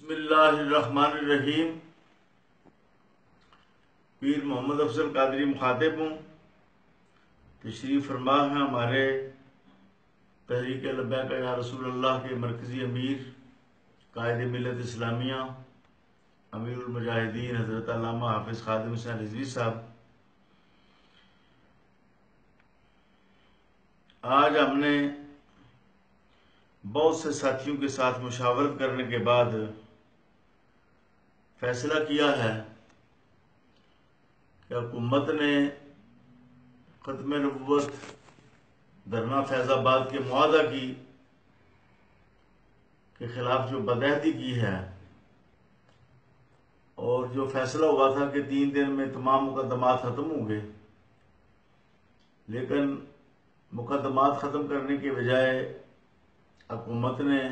بسم اللہ الرحمن الرحیم۔ پیر محمد افضل قادری مخاطب ہوں۔ تشریف فرما ہے ہمارے تحریک لبیک یا رسول اللہ کے مرکزی امیر، قائد ملت اسلامیہ، امیر المجاہدین حضرت علامہ حافظ خادم حسین رضوی صاحب۔ آج ہم نے بہت سے ساتھیوں کے ساتھ مشاورت کرنے کے بعد فیصلہ کیا ہے کہ حکومت نے ختم نبوت دھرنا فیض آباد کے معاہدہ کی کے خلاف جو بدعہدی کی ہے، اور جو فیصلہ ہوا تھا کہ 3 دن میں تمام مقدمات ختم ہوں گے، لیکن مقدمات ختم کرنے کے بجائے حکومت نے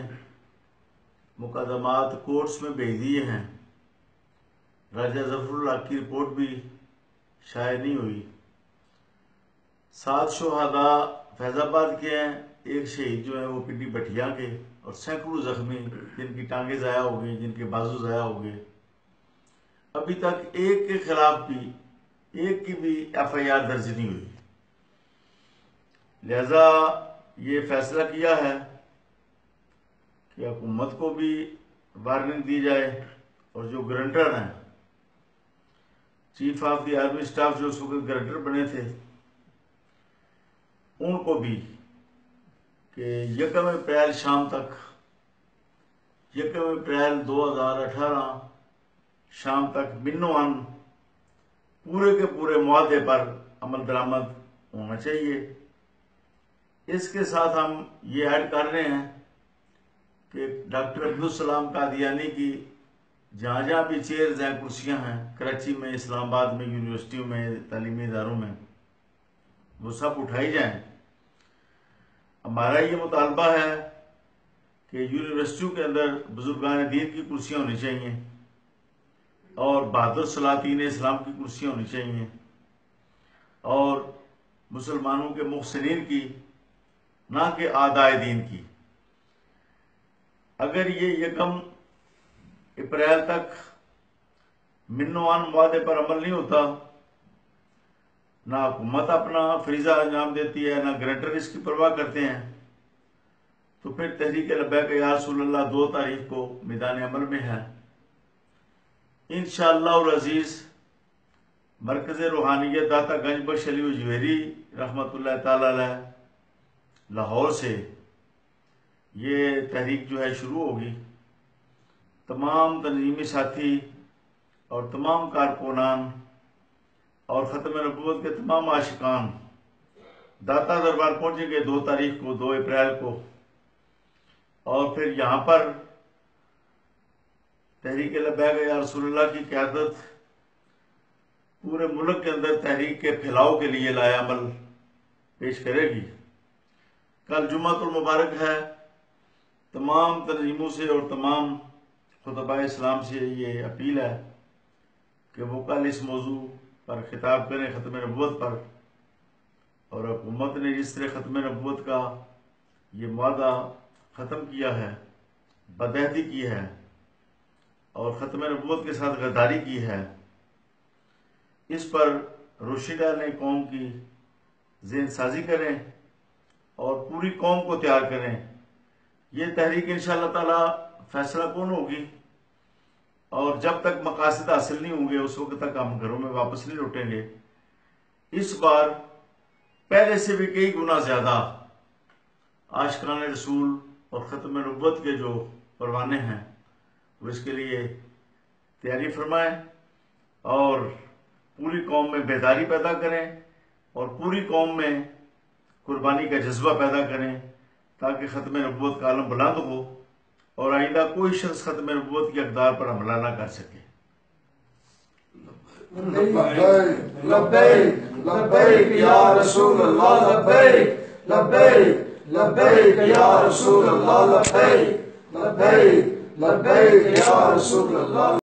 مقدمات کورٹس میں بھیج دیے ہیں۔ راجہ ظفر اللہ کی رپورٹ بھی شائع نہیں ہوئی۔ 7 شہداء فیض آباد کے ہیں، 1 شہید جو ہیں وہ پنڈی بٹھیا کے، اور سینکڑوں زخمی جن کی ٹانگیں ضائع ہو گئی، جن کے بازو ضائع ہو گئے۔ ابھی تک ایک کے خلاف بھی ایک کی بھی FIR درج نہیں ہوئی۔ لہذا یہ فیصلہ کیا ہے کہ حکومت کو بھی وارننگ دی جائے، اور جو گرنٹر ہیں، chief of the army staff جو اس وقت گرنٹر بنے تھے، ان کو بھی کہ 1 اپریل شام تک، 1 اپریل 2018 شام تک منوان پورے کے پورے معاہدے پر عمل درآمد ہونا چاہیے۔ اس کے ساتھ ہم یہ ایڈ کر رہے ہیں کہ ڈاکٹر عبدالسلام قادیانی کی جہاں جہاں بھی چیئرز ہیں، کرسیاں ہیں، کراچی میں، اسلام آباد میں، یونیورسٹیوں میں، تعلیمی اداروں میں، وہ سب اٹھائی جائیں۔ ہمارا یہ مطالبہ ہے کہ یونیورسٹیوں کے اندر بزرگان دین کی کرسیاں ہونی چاہیے، اور بہادر سلاطین اسلام کی کرسیاں ہونی چاہیے، اور مسلمانوں کے محسنین کی، نہ کہ اعدائے دین کی۔ اگر یہ 1 اپریل تک منوان معاہدے پر عمل نہیں ہوتا، نہ حکومت اپنا فریضہ انجام دیتی ہے، نہ گرنٹر اس کی پرواہ کرتے ہیں، تو پھر تحریک لبیک یا رسول اللہ 2 تاریخ کو میدان عمل میں ہے۔ انشاءاللہ العزیز مرکز روحانیت داتا گنج بخش علی اجویری رحمۃ اللہ تعالی علیہ لاہور سے یہ تحریک جو ہے شروع ہوگی۔ تمام تنظیمی ساتھی اور تمام کارکنان اور ختم نبوت کے تمام عاشقان داتا دربار پہنچیں گے 2 تاریخ کو، 2 اپریل کو، اور پھر یہاں پر تحریک لبیک یا رسول اللہ کی قیادت پورے ملک کے اندر تحریک کے پھیلاؤ کے لیے لائے عمل پیش کرے گی۔ کل جمعۃ المبارک ہے۔ تمام تنظیموں سے اور تمام خطباء اسلام سے یہ اپیل ہے کہ وہ کل اس موضوع پر خطاب کریں، ختم نبوت پر، اور حکومت نے جس طرح ختم نبوت کا یہ معاہدہ ختم کیا ہے، بدعہدی کی ہے، اور ختم نبوت کے ساتھ غداری کی ہے، اس پر روشنی ڈالیں، قوم کی ذہن سازی کریں اور پوری قوم کو تیار کریں۔ یہ تحریک انشاءاللہ تعالی فیصلہ کون ہوگی، اور جب تک مقاصد حاصل نہیں ہوں گے اس وقت تک ہم گھروں میں واپس نہیں لوٹیں گے۔ اس بار پہلے سے بھی کئی گنا زیادہ عاشقان رسول اور ختم نبوت کے جو پروانے ہیں وہ اس کے لیے تیاری فرمائیں، اور پوری قوم میں بیداری پیدا کریں، اور پوری قوم میں قربانی کا جذبہ پیدا کریں، تاکہ ختم نبوت کا عالم بلند ہو اور آئندہ کوئی شخص ختم نبوت کی اقدار پر حملہ نہ کر سکے۔ لبیک لبیک لبیک یا رسول اللہ، لبیک لبیک لبیک یا رسول اللہ، لبیک لبیک لبیک یا رسول اللہ۔